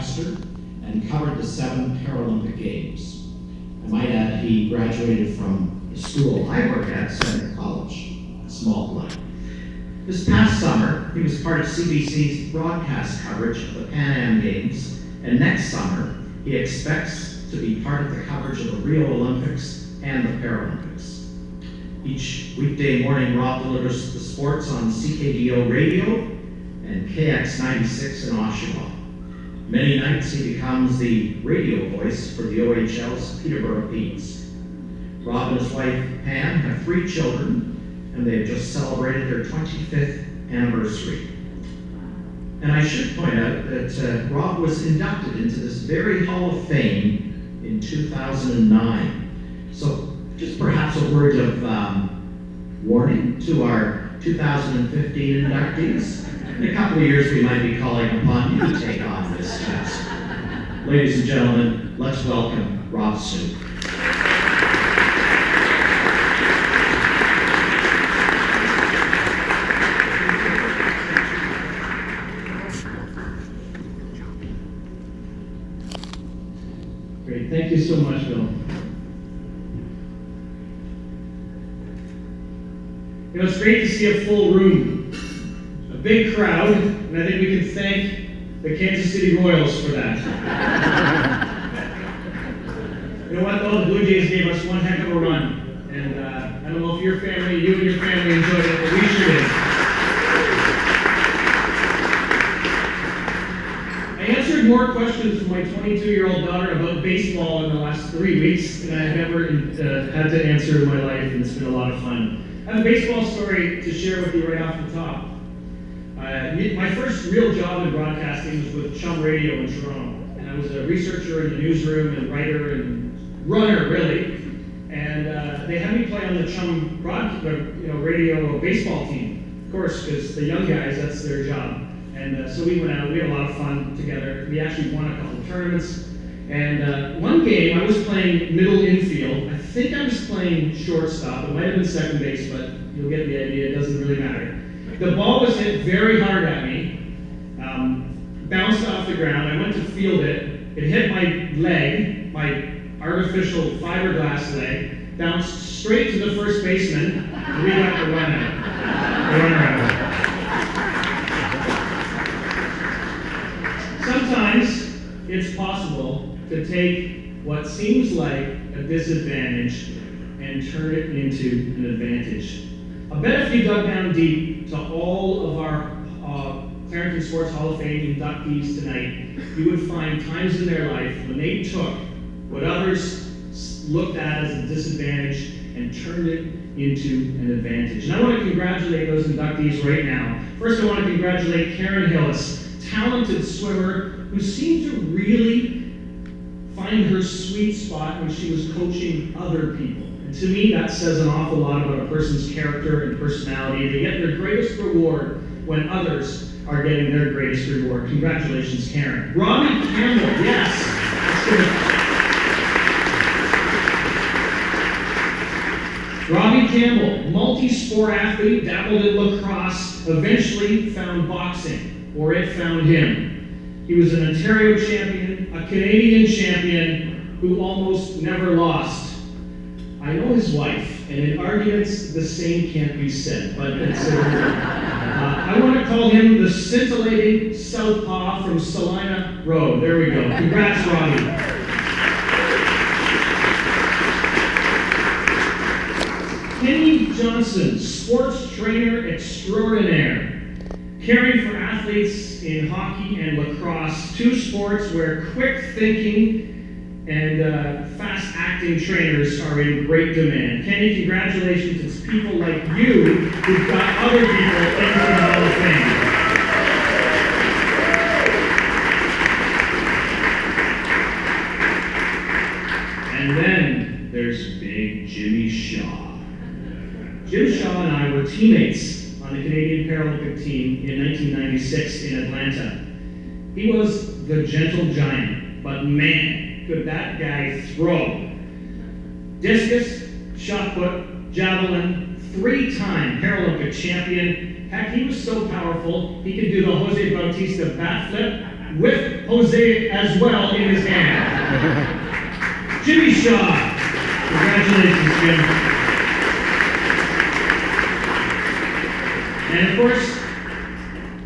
broadcaster and covered the 7 Paralympic Games. I might add he graduated from the school I work at, Center College, a small plug. This past summer, he was part of CBC's broadcast coverage of the Pan Am Games, and next summer, he expects to be part of the coverage of the Rio Olympics and the Paralympics. Each weekday morning, Rob delivers the sports on CKDO Radio and KX96 in Oshawa. Many nights he becomes the radio voice for the OHL's Peterborough Petes. Rob and his wife, Pam, have 3 children, and they have just celebrated their 25th anniversary. And I should point out that Rob was inducted into this very Hall of Fame in 2009. So just perhaps a word of warning to our 2015 inductees. In a couple of years, we might be calling upon you to take on this task. Ladies and gentlemen, let's welcome Rob Snoek. Great, thank you so much, Bill. You know, it's great to see a full room, a big crowd, and I think we can thank the Kansas City Royals for that. You know what, though? The Blue Jays gave us one heck of a run, and I don't know if your family, you and your family enjoyed it, but we sure did. I answered more questions from my 22-year-old daughter about baseball in the last 3 weeks than I've ever had to answer in my life, and it's been a lot of fun. I have a baseball story to share with you right off the top. My first real job in broadcasting was with Chum Radio in Toronto, and I was a researcher in the newsroom and writer and runner, really. And they had me play on the Chum radio baseball team, of course, because the young guys, that's their job. And so we went out, we had a lot of fun together. We actually won a couple of tournaments. And one game, I was playing middle infield. I think I was playing shortstop. It might have been second base, but you'll get the idea. It doesn't really matter. The ball was hit very hard at me, bounced off the ground. I went to field it. It hit my leg, my artificial fiberglass leg, bounced straight to the first baseman, and we got the run out. The runner out. Sometimes it's possible to take what seems like a disadvantage and turn it into an advantage. I bet if you dug down deep to all of our Clarington Sports Hall of Fame inductees tonight, you would find times in their life when they took what others looked at as a disadvantage and turned it into an advantage. And I want to congratulate those inductees right now. First, I want to congratulate Karen Hillis, talented swimmer who seemed to really find her sweet spot when she was coaching other people. And to me, that says an awful lot about a person's character and personality. They get their greatest reward when others are getting their greatest reward. Congratulations, Karen. Robbie Campbell, yes. Robbie Campbell, multi-sport athlete, dabbled in lacrosse, eventually found boxing, or it found him. He was an Ontario champion, a Canadian champion, who almost never lost. I know his wife, and in arguments, the same can't be said, but it's I want to call him the scintillating southpaw from Salina Road. There we go. Congrats, Robbie. Kenny Johnson, sports trainer extraordinaire, caring for athletes in hockey and lacrosse, 2 sports where quick thinking and fast-acting trainers are in great demand. Kenny, congratulations. It's people like you who've got other people into the Hall of Fame. And then there's big Jimmy Shaw. Jim Shaw and I were teammates on the Canadian Paralympic team in 1996 in Atlanta. He was the gentle giant, but man, could that guy throw. Discus, shot put, javelin, 3-time Paralympic champion. Heck, he was so powerful, he could do the Jose Bautista bat flip, with Jose as well in his hand. Jimmy Shaw. Congratulations, Jim. And of course,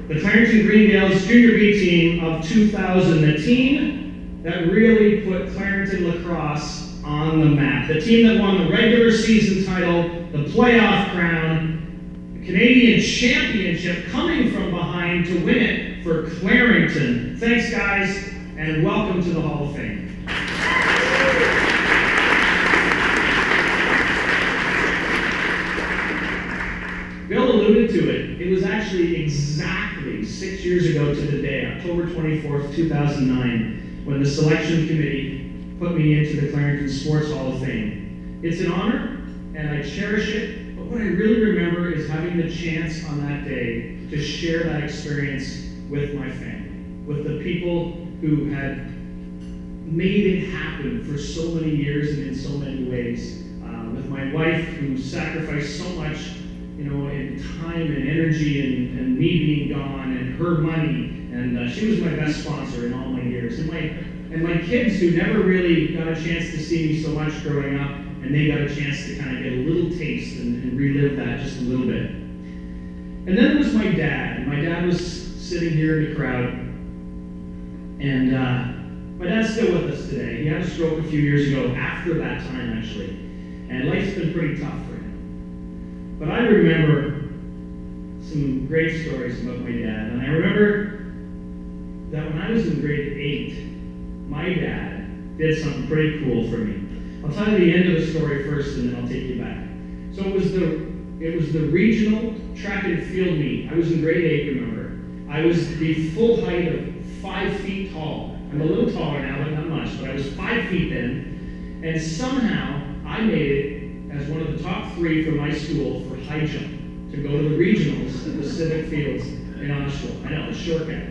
the Clarington Greendales Junior B team of 2000, the team that really put Clarington lacrosse on the map. The team that won the regular season title, the playoff crown, the Canadian championship, coming from behind to win it for Clarington. Thanks, guys, and welcome to the Hall of Fame. Bill alluded to it. It was actually exactly 6 years ago to the day, October 24th, 2009, when the selection committee put me into the Clarington Sports Hall of Fame. It's an honor, and I cherish it, but what I really remember is having the chance on that day to share that experience with my family, with the people who had made it happen for so many years and in so many ways, with my wife who sacrificed so much, in time and energy and me being gone and her money, and she was my best sponsor in all my years. And my kids who never really got a chance to see me so much growing up, and they got a chance to kind of get a little taste and relive that just a little bit. And then there was my dad, and my dad was sitting here in the crowd, and my dad's still with us today. He had a stroke a few years ago after that time, actually, and life's been pretty tough for him. But I remember some great stories about my dad, and I remember that when I was in grade 8, my dad did something pretty cool for me. I'll tell you the end of the story first, and then I'll take you back. So it was the regional track and field meet. I was in grade 8, remember. I was the full height of 5 feet tall. I'm a little taller now, but not much, but I was 5 feet then, and somehow I made it as one of the top 3 for my school for high jump to go to the regionals at the Civic Fields in Oshawa. I know, a shortcut.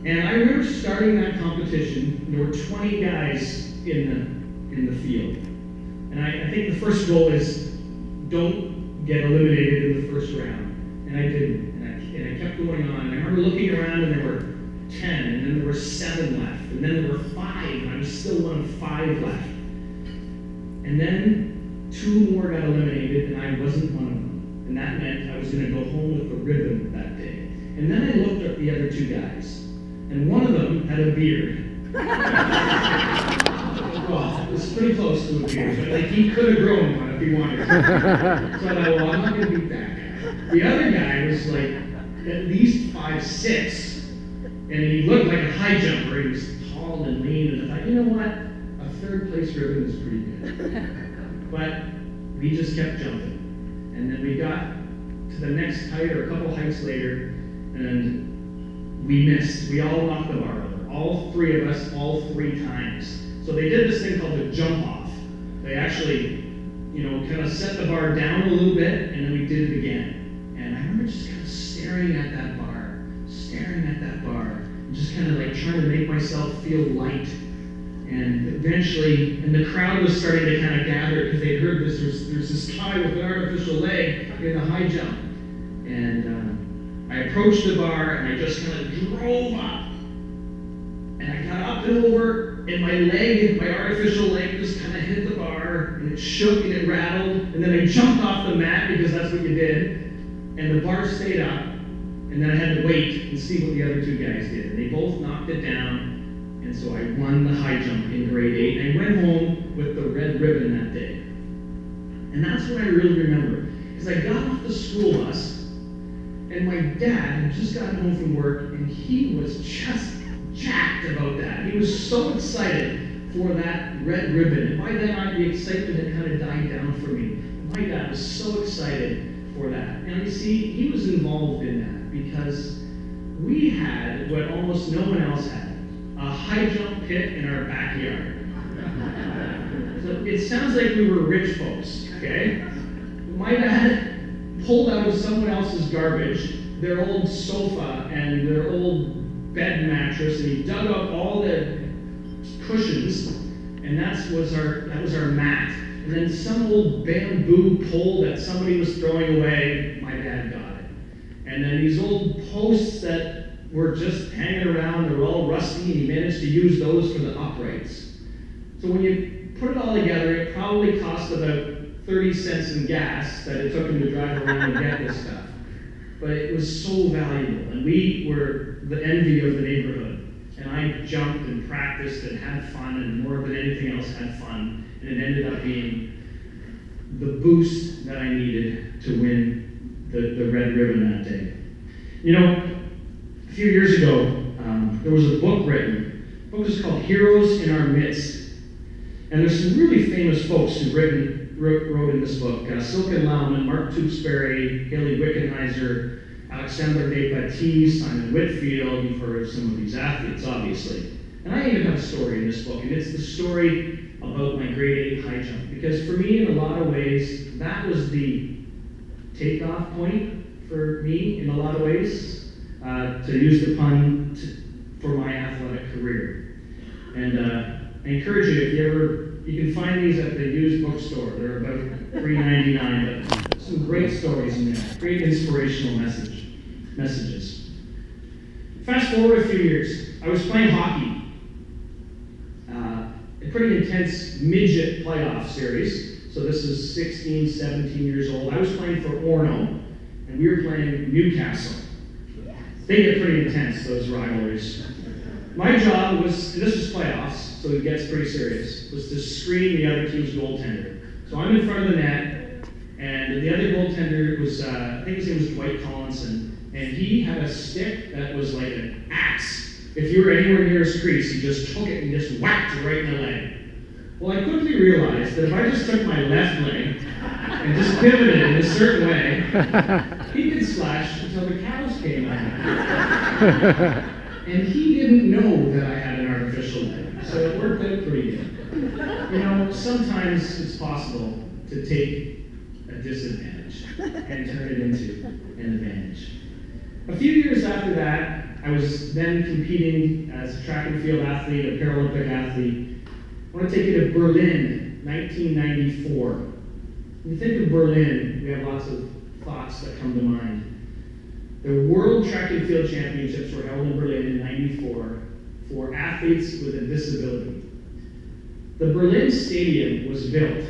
And I remember starting that competition. There were 20 guys in the field. And I think the first goal is don't get eliminated in the first round. And I didn't. And I kept going on. And I remember looking around and there were 10, and then there were 7 left. And then there were 5, and I was still one of 5 left. And then 2 more got eliminated, and I wasn't one of them. And that meant I was going to go home with a ribbon that day. And then I looked at the other 2 guys, and one of them had a beard. Well, it was pretty close to a beard, but like he could have grown one if he wanted to. So I thought, well, I'm not going to beat that guy. The other guy was like at least 5'6", and he looked like a high jumper. He was tall and lean, and I thought, you know what? A 3rd place ribbon is pretty good. But we just kept jumping. And then we got to the next height, or a couple heights later, and we missed. We all knocked the bar over. All 3 of us, all 3 times. So they did this thing called the jump off. They actually, kind of set the bar down a little bit, and then we did it again. And I remember just kind of staring at that bar, and just kind of like trying to make myself feel light. And eventually, and the crowd was starting to kind of gather because they heard there's this guy with an artificial leg in the high jump. And I approached the bar and I just kind of drove up. And I got up and over, and my artificial leg just kind of hit the bar, and it shook and it rattled. And then I jumped off the mat because that's what you did. And the bar stayed up. And then I had to wait and see what the other 2 guys did. And they both knocked it down. And so I won the high jump in grade 8, and I went home with the red ribbon that day. And that's what I really remember, because I got off the school bus, and my dad had just gotten home from work, and he was just jacked about that. He was so excited for that red ribbon, and by then the excitement had kind of died down for me. My dad was so excited for that. And you see, he was involved in that, because we had what almost no one else had. A high jump pit in our backyard. So it sounds like we were rich folks, okay? My dad pulled out of someone else's garbage their old sofa and their old bed mattress, and he dug up all the cushions, and that was our mat. And then some old bamboo pole that somebody was throwing away, my dad got it. And then these old posts that were just hanging around. They were all rusty, and he managed to use those for the uprights. So when you put it all together, it probably cost about 30 cents in gas that it took him to drive around and get this stuff. But it was so valuable, and we were the envy of the neighborhood. And I jumped and practiced and had fun, and more than anything else had fun. And it ended up being the boost that I needed to win the red ribbon that day. You know, a few years ago, there was a book written. The book was called Heroes in Our Midst. And there's some really famous folks who wrote in this book. Silke Laumann, Mark Tewksbury, Haley Wickenheiser, Alexander Despatie, Simon Whitfield. You've heard of some of these athletes, obviously. And I even have a story in this book, and it's the story about my grade 8 high jump. Because for me, in a lot of ways, that was the takeoff point for me, in a lot of ways, to use the pun for my athletic career. And I encourage you, you can find these at the used bookstore. They're about $3.99, but some great stories in there, great inspirational messages. Fast forward a few years, I was playing hockey, a pretty intense midget playoff series. So this is 16, 17 years old. I was playing for Orno, and we were playing Newcastle. They get pretty intense, those rivalries. My job was, and this was playoffs, so it gets pretty serious, was to screen the other team's goaltender. So I'm in front of the net, and the other goaltender was, I think his name was Dwight Collinson, and he had a stick that was like an axe. If you were anywhere near his crease, he just took it and just whacked it right in the leg. Well, I quickly realized that if I just took my left leg and just pivoted in a certain way, he could slash until the cows came out. And he didn't know that I had an artificial leg, so it worked out pretty good. You know, sometimes it's possible to take a disadvantage and turn it into an advantage. A few years after that, I was then competing as a track and field athlete, a Paralympic athlete. I want to take you to Berlin, 1994. When you think of Berlin, we have lots of thoughts that come to mind. The World Track and Field Championships were held in Berlin in '94 for athletes with a disability. The Berlin Stadium was built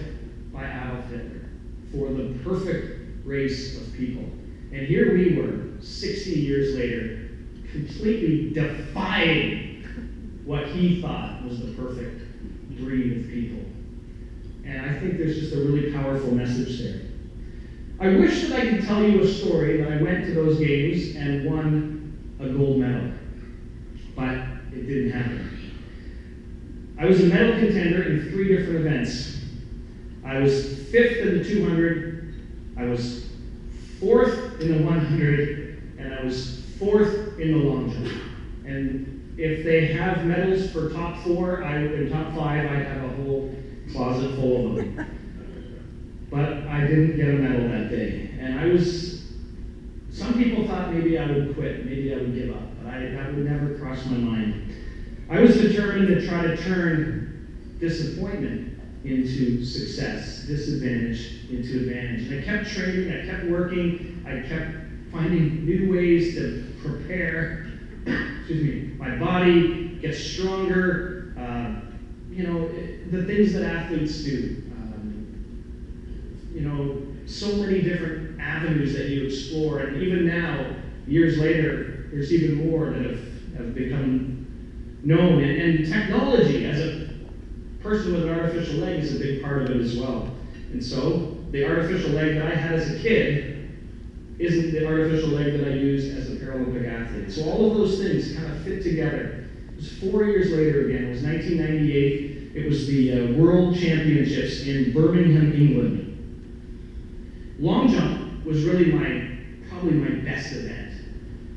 by Adolf Hitler for the perfect race of people. And here we were, 60 years later, completely defying what he thought was the perfect breed of people. And I think there's just a really powerful message there. I wish that I could tell you a story that I went to those games and won a gold medal, but it didn't happen. I was a medal contender in 3 different events. I was 5th in the 200, I was 4th in the 100, and I was 4th in the long jump. And if they have medals for top 4, in top 5, I'd have a whole closet full of them. But I didn't get a medal that day. And some people thought maybe I would quit, maybe I would give up, but that would never cross my mind. I was determined to try to turn disappointment into success, disadvantage into advantage. And I kept training, I kept working, I kept finding new ways to prepare my body, get stronger, the things that athletes do. So many different avenues that you explore, and even now, years later, there's even more that have become known. And technology, as a person with an artificial leg, is a big part of it as well. And so, the artificial leg that I had as a kid isn't the artificial leg that I used as a Paralympic athlete. So all of those things kind of fit together. It was 4 years later again, it was 1998. It was the World Championships in Birmingham, England. Long jump was really probably my best event.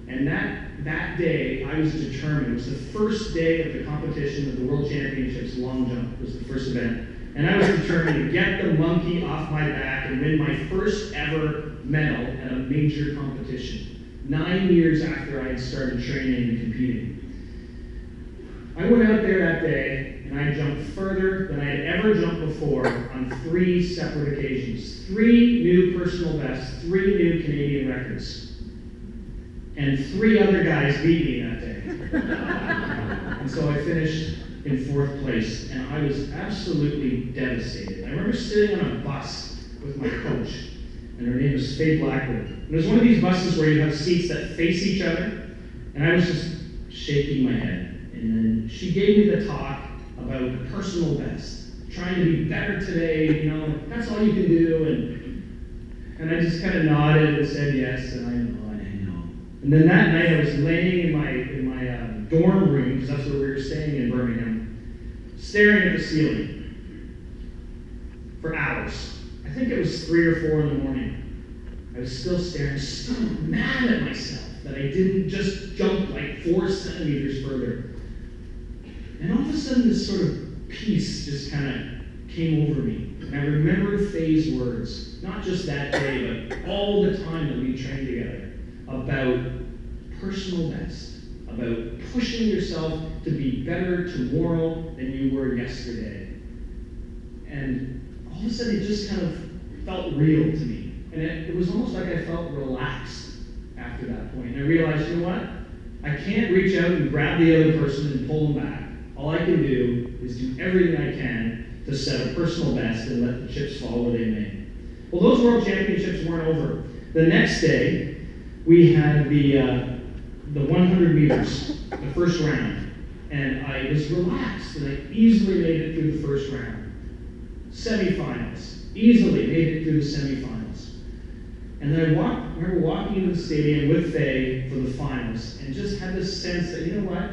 And that day, I was determined. It was the first day of the competition of the World Championships. Long jump was the first event. And I was determined to get the monkey off my back and win my first ever medal at a major competition, 9 years after I had started training and competing. I went out there that day, and I jumped further than I had ever jumped before on 3 separate occasions. 3 new personal bests, 3 new Canadian records. and 3 other guys beat me that day. And so I finished in 4th place, and I was absolutely devastated. I remember sitting on a bus with my coach, and her name was Faye Blackwood. And it was one of these buses where you have seats that face each other, and I was just shaking my head. And then she gave me the talk about personal best, trying to be better today, you know, that's all you can do. And I just kind of nodded and said yes, and I know. And then that night I was laying in my dorm room, because that's where we were staying in Birmingham, staring at the ceiling for hours. I think it was 3 or 4 in the morning. I was still staring, still mad at myself that I didn't just jump like 4 centimeters further. And all of a sudden this sort of peace just kind of came over me. And I remembered Faye's words, not just that day, but all the time that we trained together, about personal best, about pushing yourself to be better tomorrow than you were yesterday. And all of a sudden it just kind of felt real to me. And it was almost like I felt relaxed after that point. And I realized, you know what? I can't reach out and grab the other person and pull them back. All I can do is do everything I can to set a personal best and let the chips fall where they may. Well, those World Championships weren't over. The next day, we had the 100 meters, the first round, and I was relaxed, and I easily made it through the first round. Semifinals, easily made it through the semifinals. And then I remember walking into the stadium with Faye for the finals, and just had this sense that, you know what,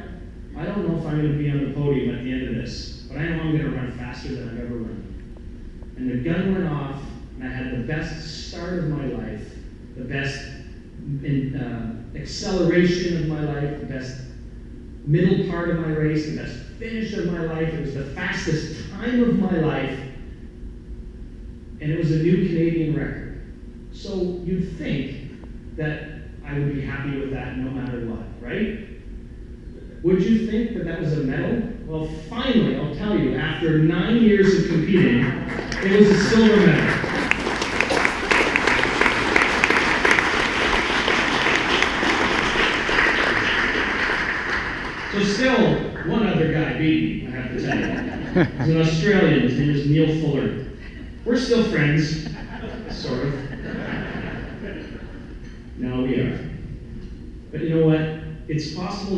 I don't know if I'm going to be on the podium at the end of this, but I know I'm going to run faster than I've ever run. And the gun went off, and I had the best start of my life, the best acceleration of my life, the best middle part of my race, the best finish of my life. It was the fastest time of my life, and it was a new Canadian record. So you'd think that I would be happy with that no matter what, right? Would you think that that was a medal? Well, finally, I'll tell you, after 9 years of competing, it was a silver medal. So still, one other guy beat me, I have to tell you. He's an Australian, his name is Neil Fuller. We're still friends, sort of. No, we are. But you know what? It's possible